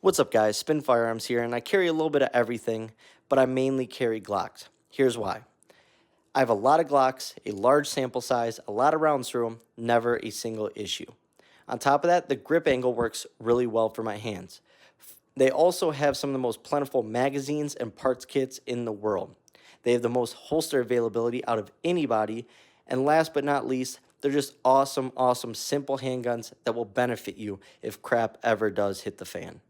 What's up, guys? Spin Firearms here, and I carry a little bit of everything, but I mainly carry Glocks. Here's why. I have a lot of Glocks, a large sample size, a lot of rounds through them, never a single issue. On top of that, the grip angle works really well for my hands. They also have some of the most plentiful magazines and parts kits in the world. They have the most holster availability out of anybody, and last but not least, they're just awesome, simple handguns that will benefit you if crap ever does hit the fan.